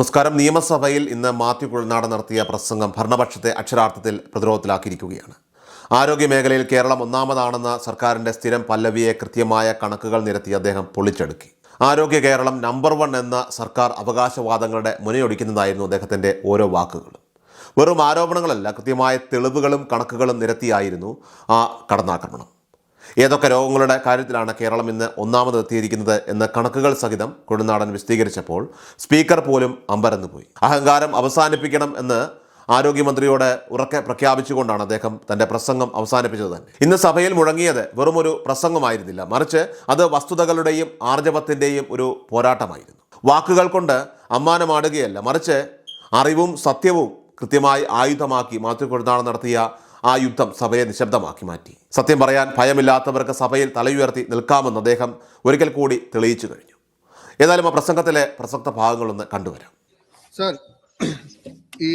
നമസ്കാരം. നിയമസഭയിൽ ഇന്ന് മാത്യു കുഴൽനാടൻ നടത്തിയ പ്രസംഗം ഭരണപക്ഷത്തെ അക്ഷരാർത്ഥത്തിൽ പ്രതിരോധത്തിലാക്കിയിരിക്കുകയാണ്. ആരോഗ്യ മേഖലയിൽ കേരളം ഒന്നാമതാണെന്ന സർക്കാരിൻ്റെ സ്ഥിരം പല്ലവിയെ കൃത്യമായ കണക്കുകൾ നിരത്തി അദ്ദേഹം പൊളിച്ചടുക്കി. ആരോഗ്യ കേരളം നമ്പർ 1 എന്ന സർക്കാർ അവകാശവാദങ്ങളുടെ മുനയൊടിക്കുന്നതായിരുന്നു അദ്ദേഹത്തിൻ്റെ ഓരോ വാക്കുകളും. വെറും ആരോപണങ്ങളല്ല, കൃത്യമായ തെളിവുകളും കണക്കുകളും നിരത്തിയായിരുന്നു ആ കടന്നാക്രമണം. ഏതൊക്കെ രോഗങ്ങളുടെ കാര്യത്തിലാണ് കേരളം ഇന്ന് ഒന്നാമതെത്തിയിരിക്കുന്നത് എന്ന കണക്കുകൾ സഹിതം കുഴൽനാടൻ വിശദീകരിച്ചപ്പോൾ സ്പീക്കർ പോലും അമ്പരന്നുപോയി. അഹങ്കാരം അവസാനിപ്പിക്കണം എന്ന് ആരോഗ്യമന്ത്രിയോട് ഉറക്കെ പ്രഖ്യാപിച്ചുകൊണ്ടാണ് അദ്ദേഹം തൻ്റെ പ്രസംഗം അവസാനിപ്പിച്ചത് തന്നെ. ഇന്ന് സഭയിൽ മുഴങ്ങിയത് വെറുമൊരു പ്രസംഗമായിരുന്നില്ല, മറിച്ച് അത് വസ്തുതകളുടെയും ആർജവത്തിൻ്റെയും ഒരു പോരാട്ടമായിരുന്നു. വാക്കുകൾ കൊണ്ട് അമ്മാനമാടുകയല്ല, മറിച്ച് അറിവും സത്യവും കൃത്യമായി ആയുധമാക്കി മാത്യു കുഴൽനാടൻ നടത്തിയ ആ യുദ്ധം സഭയെ നിശബ്ദമാക്കി മാറ്റി. സത്യം പറയാൻ ഭയമില്ലാത്തവർക്ക് സഭയിൽ തലയുയർത്തി നിൽക്കാമെന്ന് അദ്ദേഹം ഒരിക്കൽ കൂടി തെളിയിച്ചു കഴിഞ്ഞു. ഏതായാലും ആ പ്രസംഗത്തിലെ പ്രസക്ത ഭാഗങ്ങളൊന്ന് കണ്ടുവരാം. സർ, ഈ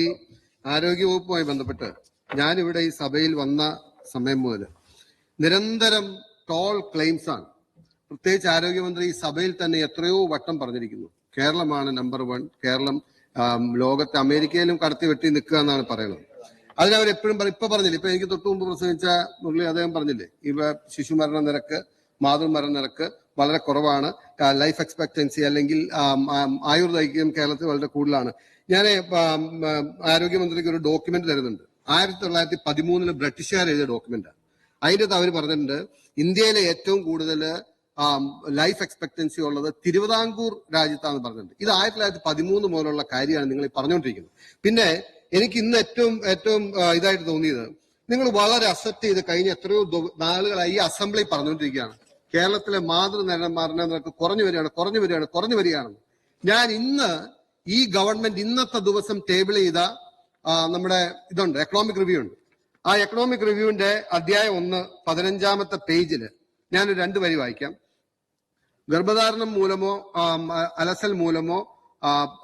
ആരോഗ്യവകുപ്പുമായി ബന്ധപ്പെട്ട് ഞാനിവിടെ ഈ സഭയിൽ വന്ന സമയം മുതൽ നിരന്തരം ടോൾ ക്ലെയിംസ് ആണ്. പ്രത്യേകിച്ച് ആരോഗ്യമന്ത്രി ഈ സഭയിൽ തന്നെ എത്രയോ വട്ടം പറഞ്ഞിരിക്കുന്നു, കേരളമാണ് നമ്പർ 1, കേരളം ലോകത്തെ അമേരിക്കയിലും കടത്തി വെട്ടി നിൽക്കുക എന്നാണ് പറയുന്നത്. അതിനവർ എപ്പോഴും ഇപ്പൊ പറഞ്ഞില്ലേ, ഇപ്പൊ എനിക്ക് തൊട്ടു മുമ്പ് പ്രസംഗിച്ച മുരളി അദ്ദേഹം പറഞ്ഞില്ലേ, ഇവ ശിശുമരണ നിരക്ക്, മാതൃമരണ നിരക്ക് വളരെ കുറവാണ്, ലൈഫ് എക്സ്പെക്ടൻസി അല്ലെങ്കിൽ ആയുർദൈർഘ്യം കേരളത്തിൽ വളരെ കൂടുതലാണ്. ഞാൻ ആരോഗ്യമന്ത്രിക്ക് ഒരു ഡോക്യുമെന്റ് തരുന്നുണ്ട്. 1913 ബ്രിട്ടീഷുകാർ എഴുതിയ ഡോക്യുമെന്റാണ്. അതിൻ്റെ അവർ പറഞ്ഞിട്ടുണ്ട് ഇന്ത്യയിലെ ഏറ്റവും കൂടുതൽ ലൈഫ് എക്സ്പെക്ടൻസി ഉള്ളത് തിരുവിതാംകൂർ രാജ്യത്താണെന്ന് പറഞ്ഞിട്ടുണ്ട്. ഇത് 1913 മുതലുള്ള കാര്യമാണ് നിങ്ങൾ ഈ പറഞ്ഞുകൊണ്ടിരിക്കുന്നത്. പിന്നെ എനിക്ക് ഇന്ന് ഏറ്റവും ഇതായിട്ട് തോന്നിയത്, നിങ്ങൾ വളരെ അക്സെപ്റ്റ് ചെയ്ത് കഴിഞ്ഞ എത്രയോ നാളുകളായി ഈ അസംബ്ലി പറഞ്ഞുകൊണ്ടിരിക്കുകയാണ് കേരളത്തിലെ മാതൃമരണ നിരക്ക് കുറഞ്ഞു വരികയാണെന്ന്. ഞാൻ ഇന്ന് ഈ ഗവൺമെന്റ് ഇന്നത്തെ ദിവസം ടേബിൾ ചെയ്ത നമ്മുടെ ഇതുണ്ട്, എക്കണോമിക് റിവ്യൂ ഉണ്ട്. ആ എക്കണോമിക് റിവ്യൂവിന്റെ അധ്യായം 1 15ാമത്തെ പേജിൽ ഞാനൊരു 2 വരി വായിക്കാം. ഗർഭധാരണം മൂലമോ അലസൽ മൂലമോ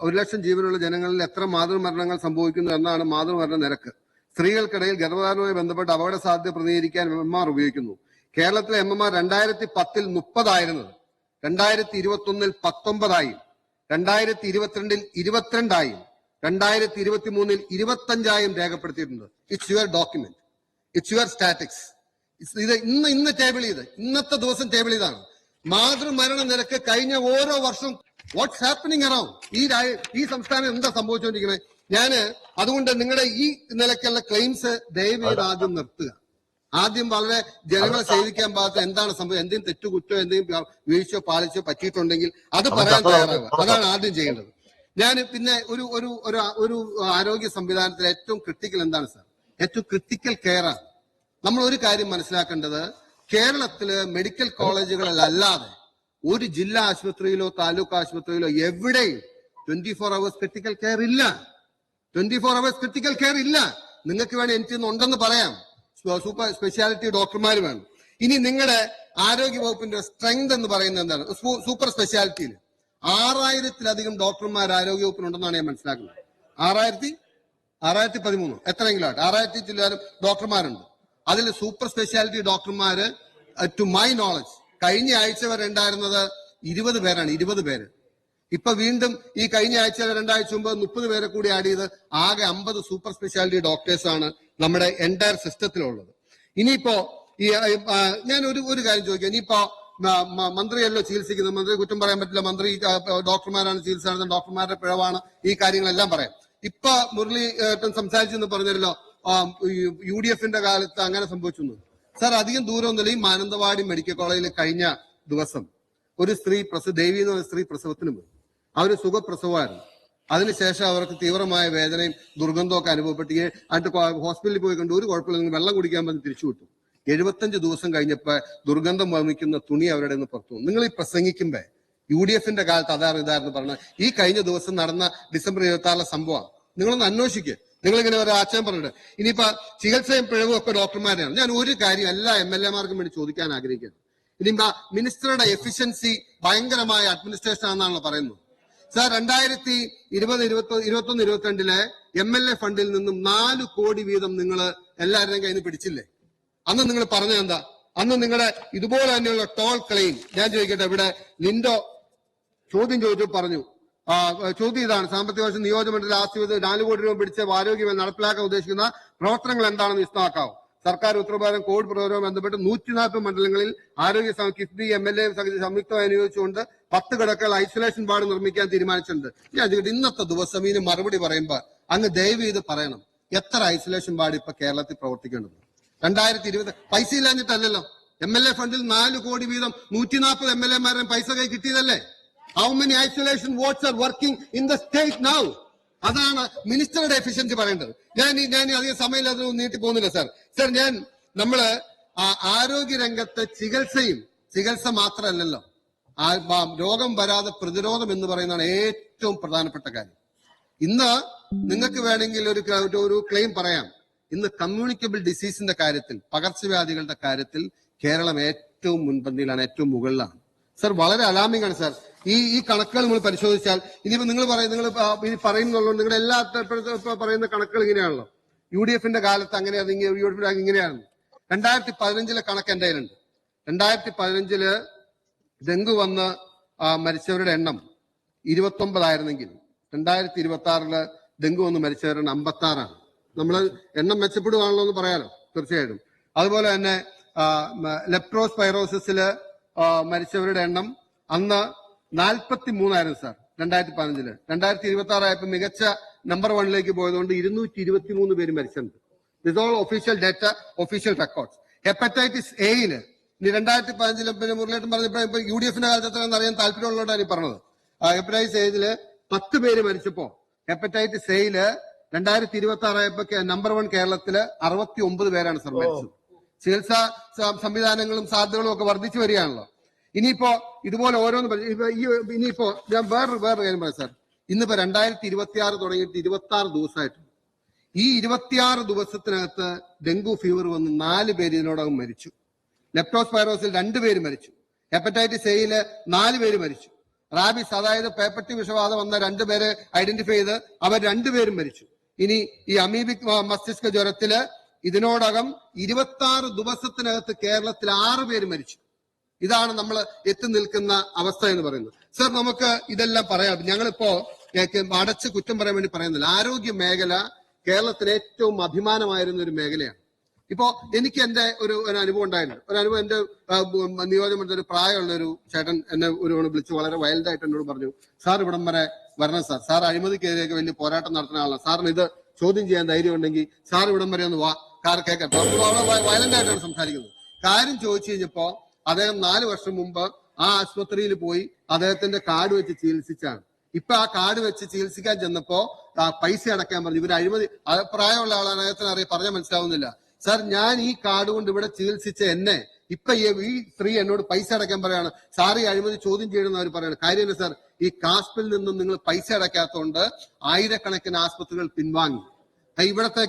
1,00,000 ജീവനുള്ള ജനങ്ങളിൽ എത്ര മാതൃമരണങ്ങൾ സംഭവിക്കുന്നു എന്നാണ് മാതൃമരണ നിരക്ക്. സ്ത്രീകൾക്കിടയിൽ ഗർഭധാരണവുമായി ബന്ധപ്പെട്ട് അപകട സാധ്യത പ്രതിനിധീകരിക്കാൻ MMR ഉപയോഗിക്കുന്നു. കേരളത്തിലെ MMR 2010 30 ആയിരുന്നത് 2021 19 2022 22 2023 25 രേഖപ്പെടുത്തിയിട്ടുണ്ട്. It's your document, it's your statics. ഇത് ഇന്ന് ടേബിൾ ചെയ്ത് ഇന്നത്തെ ദിവസം ടേബിൾ ചെയ്താണ് മാതൃമരണ നിരക്ക് കഴിഞ്ഞ ഓരോ വർഷവും. വാട്ട്സ് ഹാപ്പനിങ് അറൌണ്ട് ഈ സംസ്ഥാനം എന്താ സംഭവിച്ചുകൊണ്ടിരിക്കുന്നത്? അതുകൊണ്ട് നിങ്ങളുടെ ഈ നിലയ്ക്കുള്ള ക്ലെയിംസ് ദയവേത് ആദ്യം നിർത്തുക. ആദ്യം വളരെ ജനങ്ങളെ സേവിക്കാൻ പാകത്ത് എന്താണ് സംഭവം, എന്തെങ്കിലും തെറ്റുകുറ്റോ എന്തെങ്കിലും വീഴ്ചയോ പാളിച്ചോ പറ്റിയിട്ടുണ്ടെങ്കിൽ അത് പറയാൻ തയ്യാറാവുക. അതാണ് ആദ്യം ചെയ്യേണ്ടത്. ഞാൻ പിന്നെ ഒരു ആരോഗ്യ സംവിധാനത്തിൽ ഏറ്റവും ക്രിട്ടിക്കൽ എന്താണ് സാർ? ഏറ്റവും ക്രിട്ടിക്കൽ കെയർ ആണ്. നമ്മൾ ഒരു കാര്യം മനസ്സിലാക്കേണ്ടത്, കേരളത്തില് മെഡിക്കൽ കോളേജുകളിലല്ലാതെ ഒരു ജില്ലാ ആശുപത്രിയിലോ താലൂക്ക് ആശുപത്രിയിലോ എവിടെയും 24 hours ക്രിട്ടിക്കൽ കെയർ ഇല്ല. 24 hours ക്രിട്ടിക്കൽ കെയർ ഇല്ല. നിങ്ങൾക്ക് വേണ്ടി എനിക്ക് ഉണ്ടെന്ന് പറയാം, സൂപ്പർ സ്പെഷ്യാലിറ്റി ഡോക്ടർമാർ വേണം. ഇനി നിങ്ങളുടെ ആരോഗ്യ വകുപ്പിന്റെ സ്ട്രെങ്ത് എന്ന് പറയുന്നത് എന്താണ്? സൂപ്പർ സ്പെഷ്യാലിറ്റിയിൽ 6000-ലധികം ഡോക്ടർമാർ ആരോഗ്യ വകുപ്പിനുണ്ടെന്നാണ് ഞാൻ മനസ്സിലാക്കുന്നത്. 6013 എത്രയെങ്കിലും ആട്ടെ, 6000 ചില്ലാനും ഡോക്ടർമാരുണ്ട്. അതിൽ സൂപ്പർ സ്പെഷ്യാലിറ്റി ഡോക്ടർമാര് ടു മൈ നോളജ് കഴിഞ്ഞ ആഴ്ച വരെ ഉണ്ടായിരുന്നത് 20 പേരാണ്. 20 പേര്. ഇപ്പൊ വീണ്ടും ഈ കഴിഞ്ഞ ആഴ്ച 2 ആഴ്ച മുമ്പ് 30 പേരെ കൂടി ആഡ് ചെയ്ത് ആകെ 50 സൂപ്പർ സ്പെഷ്യാലിറ്റി ഡോക്ടേഴ്സ് ആണ് നമ്മുടെ എൻറ്റയർ സിസ്റ്റത്തിലുള്ളത്. ഇനിയിപ്പോ ഞാൻ ഒരു കാര്യം ചോദിക്കാം. ഇനിയിപ്പോ മന്ത്രിയല്ലോ ചികിത്സിക്കുന്നത്, മന്ത്രി കുറ്റം പറയാൻ പറ്റില്ല, മന്ത്രി ഡോക്ടർമാരാണ് ചികിത്സ നടത്തുന്നത്, ഡോക്ടർമാരുടെ പിഴവാണ്, ഈ കാര്യങ്ങളെല്ലാം പറയാം. ഇപ്പൊ മുരളി സംസാരിച്ചെന്ന് പറഞ്ഞല്ലോ UDF-ന്റെ കാലത്ത് അങ്ങനെ സംഭവിച്ചു. സാർ, അധികം ദൂരമൊന്നുമില്ല. ഈ മാനന്തവാടി മെഡിക്കൽ കോളേജിൽ കഴിഞ്ഞ ദിവസം ഒരു സ്ത്രീ ദേവി എന്ന് പറഞ്ഞ സ്ത്രീ പ്രസവത്തിന് പോയി. അവര് സുഖപ്രസവമായിരുന്നു. അതിനുശേഷം അവർക്ക് തീവ്രമായ വേദനയും ദുർഗന്ധവും ഒക്കെ അനുഭവപ്പെട്ട് എന്നിട്ട് ഹോസ്പിറ്റലിൽ പോയി കണ്ട് ഒരു കുഴപ്പമില്ല, വെള്ളം കുടിക്കാൻ പറഞ്ഞ് തിരിച്ചു വിട്ടു. 75 ദിവസം കഴിഞ്ഞപ്പോ ദുർഗന്ധം വമിക്കുന്ന തുണി അവരുടെ നിന്ന് പുറത്തു. നിങ്ങൾ ഈ പ്രസംഗിക്കുമ്പോ UDF-ന്റെ കാലത്ത് ഇതായിരുന്നു പറഞ്ഞത്. ഈ കഴിഞ്ഞ ദിവസം നടന്ന ഡിസംബർ 26 സംഭവം നിങ്ങളൊന്ന് അന്വേഷിക്കുക. നിങ്ങളിങ്ങനെ ഒരു ആശയം പറഞ്ഞിട്ട് ഇനിയിപ്പോ ചികിത്സയും പിഴവും ഒക്കെ ഡോക്ടർമാരാണ്. ഞാൻ ഒരു കാര്യം എല്ലാ MLA-മാർക്കും വേണ്ടി ചോദിക്കാൻ ആഗ്രഹിക്കുന്നു. ഇനിയിപ്പോ മിനിസ്റ്ററുടെ എഫിഷ്യൻസി ഭയങ്കരമായ അഡ്മിനിസ്ട്രേഷൻ ആണെന്നാണല്ലോ പറയുന്നത്. സാർ, 2020, 2021, 2022 MLA ഫണ്ടിൽ നിന്നും 4 കോടി വീതം നിങ്ങൾ എല്ലാവരുടെയും കയ്യിൽ നിന്ന് പിടിച്ചില്ലേ? അന്ന് നിങ്ങൾ പറഞ്ഞത് എന്താ? അന്ന് നിങ്ങളുടെ ഇതുപോലെ തന്നെയുള്ള ടോൾ ക്ലെയിം ഞാൻ ചോദിക്കട്ടെ, ഇവിടെ ലിൻഡോ ചോദ്യം ചോദിച്ചു പറഞ്ഞു ചോദ്യം ഇതാണ്: സാമ്പത്തിക വർഷം നിയോജകമണ്ഡലത്തിൽ ആസ്തി 4 കോടി രൂപ പിടിച്ച് ആരോഗ്യമേഖല നടപ്പിലാക്കാൻ ഉദ്ദേശിക്കുന്ന പ്രവർത്തനങ്ങൾ എന്താണെന്ന് വിശദമാക്കാവും. സർക്കാർ ഉത്തരവാദിത്തം കോവിഡ് പ്രതിരോധവുമായി ബന്ധപ്പെട്ട് 140 മണ്ഡലങ്ങളിൽ ആരോഗ്യ കിഫ്ബി MLA സംയുക്തമായി അനുയോഗിച്ചുകൊണ്ട് 10 കിടക്കകൾ ഐസൊലേഷൻ വാർഡ് നിർമ്മിക്കാൻ തീരുമാനിച്ചിട്ടുണ്ട്. ഞാൻ ഇന്നത്തെ ദിവസം ഇതിന് മറുപടി പറയുമ്പോ അങ്ങ് ദയവ് ചെയ്ത് പറയണം, എത്ര ഐസൊലേഷൻ വാർഡ് ഇപ്പൊ കേരളത്തിൽ പ്രവർത്തിക്കേണ്ടത്? 2020 പൈസ ഇല്ലാഞ്ഞിട്ടല്ലല്ലോ. MLA ഫണ്ടിൽ 4 കോടി വീതം 140 MLA പൈസ കൈ കിട്ടിയതല്ലേ? How many isolation wards are working in the state now? അതാണ് മിനിസ്റ്ററുടെ എഫിഷ്യൻസി പറയേണ്ടത്. ഞാൻ അധികം സമയം അത് നീട്ടി പോകുന്നില്ല സാർ. നമ്മള് ആരോഗ്യ രംഗത്ത് ചികിത്സ മാത്രമല്ലല്ലോ, രോഗം വരാതെ പ്രതിരോധം എന്ന് പറയുന്നതാണ് ഏറ്റവും പ്രധാനപ്പെട്ട കാര്യം. ഇന്ന് നിങ്ങൾക്ക് വേണമെങ്കിൽ ഒരു ക്ലെയിം പറയാം. ഇന്ന് കമ്മ്യൂണിക്കബിൾ ഡിസീസിന്റെ കാര്യത്തിൽ, പകർച്ചവ്യാധികളുടെ കാര്യത്തിൽ കേരളം ഏറ്റവും മുൻപന്തിയിലാണ്, ഏറ്റവും മുകളിലാണ്. സാർ വളരെ അലാമിംഗ് ആണ് സാർ. ഈ കണക്കുകൾ നമ്മൾ പരിശോധിച്ചാൽ, ഇനിയിപ്പോ നിങ്ങൾ പറയുന്നുള്ളൂ, നിങ്ങളുടെ എല്ലാ പറയുന്ന കണക്കുകൾ ഇങ്ങനെയാണല്ലോ. UDFന്റെ കാലത്ത് അങ്ങനെ, UDF ഇങ്ങനെയാണ്. 2015 കണക്ക് എന്റെ കയ്യിലുണ്ട്. 2015 ഡെങ്കു വന്ന് മരിച്ചവരുടെ എണ്ണം 29 ആയിരുന്നെങ്കിൽ 2026 ഡെങ്കു വന്ന് മരിച്ചവരുടെ എണ്ണം 56 ആണ്. നമ്മൾ എണ്ണം മെച്ചപ്പെടുകയാണല്ലോ എന്ന് പറയാലോ, തീർച്ചയായിട്ടും. അതുപോലെ തന്നെ ലെപ്റ്റോസ്പൈറോസിസില് മരിച്ചവരുടെ എണ്ണം അന്ന് 43 ആയിരുന്നു സാർ 2015. 2026 ആയപ്പോൾ മികച്ച നമ്പർ 1ലേക്ക് പോയതുകൊണ്ട് 223 പേര് മരിച്ചിട്ടുണ്ട്. This all official data, official records. Hepatitis എയില് 2015 പിന്നെ മുരളീധരൻ പറഞ്ഞപ്പോ UDFന്റെ കാലത്ത് എത്രയെന്ന് അറിയാൻ താല്പര്യമുള്ളതാണ് ഈ പറഞ്ഞത്. ഹെപ്പറ്റൈറ്റിസ് എയില് 10 പേര് മരിച്ചപ്പോ ഹെപ്പറ്റൈറ്റിസ് എയില് 2026 ആയപ്പോ നമ്പർ 1 കേരളത്തില് 69 പേരാണ് സാർ മരിച്ചത്. ചികിത്സാ സംവിധാനങ്ങളും സാധ്യതകളും ഒക്കെ വർദ്ധിച്ചു വരികയാണല്ലോ. ഇനിയിപ്പോ ഇതുപോലെ ഓരോന്ന് ഇനിയിപ്പോ ഞാൻ വേറൊരു കാര്യം പറയാം സാർ. ഇന്നിപ്പോ 2026 തുടങ്ങിയിട്ട് 26 ദിവസമായിട്ടുണ്ട്. ഈ 26 ദിവസത്തിനകത്ത് ഡെങ്കു ഫീവർ വന്ന് 4 പേര് ഇതിനോടകം മരിച്ചു. ലെപ്റ്റോസ്പൈറോസിൽ 2 പേര് മരിച്ചു. ഹെപ്പറ്റൈറ്റിസ് എയില് 4 പേര് മരിച്ചു. റാബിസ്, അതായത് പേപ്പട്ടി വിഷബാധ വന്ന 2 പേരെ ഐഡന്റിഫൈ ചെയ്ത് അവർ 2 പേരും മരിച്ചു. ഇനി ഈ അമീബിക് മസ്തിഷ്ക ജ്വരത്തില് ഇതിനോടകം 26 ദിവസത്തിനകത്ത് കേരളത്തിൽ 6 പേര് മരിച്ചു. ഇതാണ് നമ്മൾ എത്തി നിൽക്കുന്ന അവസ്ഥ എന്ന് പറയുന്നത്. സർ, നമുക്ക് ഇതെല്ലാം പറയാം. ഞങ്ങളിപ്പോ അടച്ച് കുറ്റം പറയാൻ വേണ്ടി പറയുന്നില്ല. ആരോഗ്യ മേഖല കേരളത്തിന് ഏറ്റവും അഭിമാനമായിരുന്ന ഒരു മേഖലയാണ്. ഇപ്പോ എനിക്ക് എന്റെ ഒരു അനുഭവം ഉണ്ടായിരുന്നു. ഒരു അനുഭവം എന്റെ നിയോജകമണ്ഡലത്തിൽ ഒരു പ്രായമുള്ള ഒരു ചേട്ടൻ എന്നെ വിളിച്ച് വളരെ വൈൽഡായിട്ട് എന്നോട് പറഞ്ഞു, സാർ ഇവിടം വരെ വരണം സാർ, സാർ അഴിമതിക്കെതിരെയൊക്കെ വലിയ പോരാട്ടം നടത്തുന്ന ആളാണ്, സാറിന് ഇത് ചോദ്യം ചെയ്യാൻ ധൈര്യം ഉണ്ടെങ്കിൽ സാർ ഇവിടം വരെ ഒന്ന് വാ, കാർ കേൾക്കട്ടെ. വയലന്റ് ആയിട്ടാണ് സംസാരിക്കുന്നത്. കാര്യം ചോദിച്ചു കഴിഞ്ഞപ്പോ അദ്ദേഹം 4 വർഷം മുമ്പ് ആ ആശുപത്രിയിൽ പോയി അദ്ദേഹത്തിന്റെ കാർഡ് വെച്ച് ചികിത്സിച്ചാണ്. ഇപ്പൊ ആ കാർഡ് വെച്ച് ചികിത്സിക്കാൻ ചെന്നപ്പോ പൈസ അടക്കാൻ പറഞ്ഞു. ഇവര് അഴിമതി, പ്രായമുള്ള ആളാണ്, അദ്ദേഹത്തിന് അറിയാം, പറഞ്ഞാൽ മനസ്സിലാവുന്നില്ല. സാർ, ഞാൻ ഈ കാർഡ് കൊണ്ട് ഇവിടെ ചികിത്സിച്ച എന്നെ ഇപ്പൊ ഈ സ്ത്രീ എന്നോട് പൈസ അടക്കാൻ പറയാണ്. സാർ ഈ അഴിമതി ചോദ്യം ചെയ്യണമെന്ന് അവർ പറയാണ്. കാര്യമില്ല സാർ, ഈ കാസ്പിൽ നിന്നും നിങ്ങൾ പൈസ അടയ്ക്കാത്തതുകൊണ്ട് ആയിരക്കണക്കിന് ആശുപത്രികൾ പിൻവാങ്ങി. ഇവിടത്തെ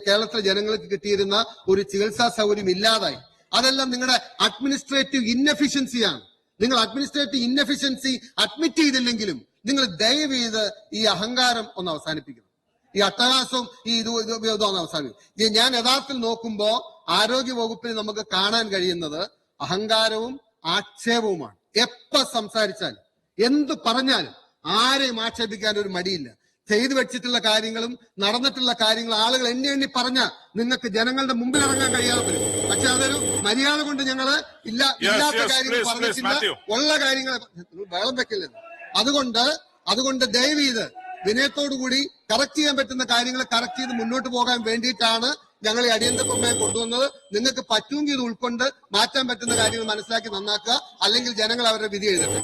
കേരളത്തിലെ ജനങ്ങൾക്ക് കിട്ടിയിരുന്ന ഒരു ചികിത്സാ സൗകര്യം ഇല്ലാതായി. അതെല്ലാം നിങ്ങളുടെ അഡ്മിനിസ്ട്രേറ്റീവ് ഇൻഎഫിഷ്യൻസിയാണ്. നിങ്ങൾ അഡ്മിനിസ്ട്രേറ്റീവ് ഇൻഎഫിഷ്യൻസി അഡ്മിറ്റ് ചെയ്തില്ലെങ്കിലും നിങ്ങൾ ദയവ് ചെയ്ത് ഈ അഹങ്കാരം ഒന്ന് അവസാനിപ്പിക്കണം. ഈ അട്ടഹാസവും ഇതൊന്ന് അവസാനിപ്പിക്കും. ഞാൻ യഥാർത്ഥത്തിൽ നോക്കുമ്പോ ആരോഗ്യ വകുപ്പിൽ നമുക്ക് കാണാൻ കഴിയുന്നത് അഹങ്കാരവും ആക്ഷേപവുമാണ്. എപ്പോ സംസാരിച്ചാലും എന്ത് പറഞ്ഞാലും ആരെയും ആക്ഷേപിക്കാൻ ഒരു മടിയില്ല. ചെയ്തു വെച്ചിട്ടുള്ള കാര്യങ്ങളും നടന്നിട്ടുള്ള കാര്യങ്ങളും ആളുകൾ എണ്ണി പറഞ്ഞ നിങ്ങൾക്ക് ജനങ്ങളുടെ മുമ്പിൽ ഇറങ്ങാൻ കഴിയാതെ വരും. പക്ഷെ അതൊരു മര്യാദ കൊണ്ട് ഞങ്ങള് ഇല്ലാത്ത കാര്യങ്ങൾ പറഞ്ഞിട്ടില്ല, ഉള്ള കാര്യങ്ങൾ വേളം വെക്കില്ല. അതുകൊണ്ട് ദയവ് ചെയ്ത് വിനയത്തോടുകൂടി കറക്റ്റ് ചെയ്യാൻ പറ്റുന്ന കാര്യങ്ങൾ കറക്റ്റ് ചെയ്ത് മുന്നോട്ട് പോകാൻ വേണ്ടിയിട്ടാണ് ഞങ്ങൾ ഈ അടിയന്തര പ്രമേയം കൊണ്ടുവന്നത്. നിങ്ങൾക്ക് പറ്റുമെങ്കിൽ ഇത് ഉൾക്കൊണ്ട് മാറ്റാൻ പറ്റുന്ന കാര്യങ്ങൾ മനസ്സിലാക്കി നന്നാക്കുക, അല്ലെങ്കിൽ ജനങ്ങൾ അവരുടെ വിധി എഴുതട്ടെ.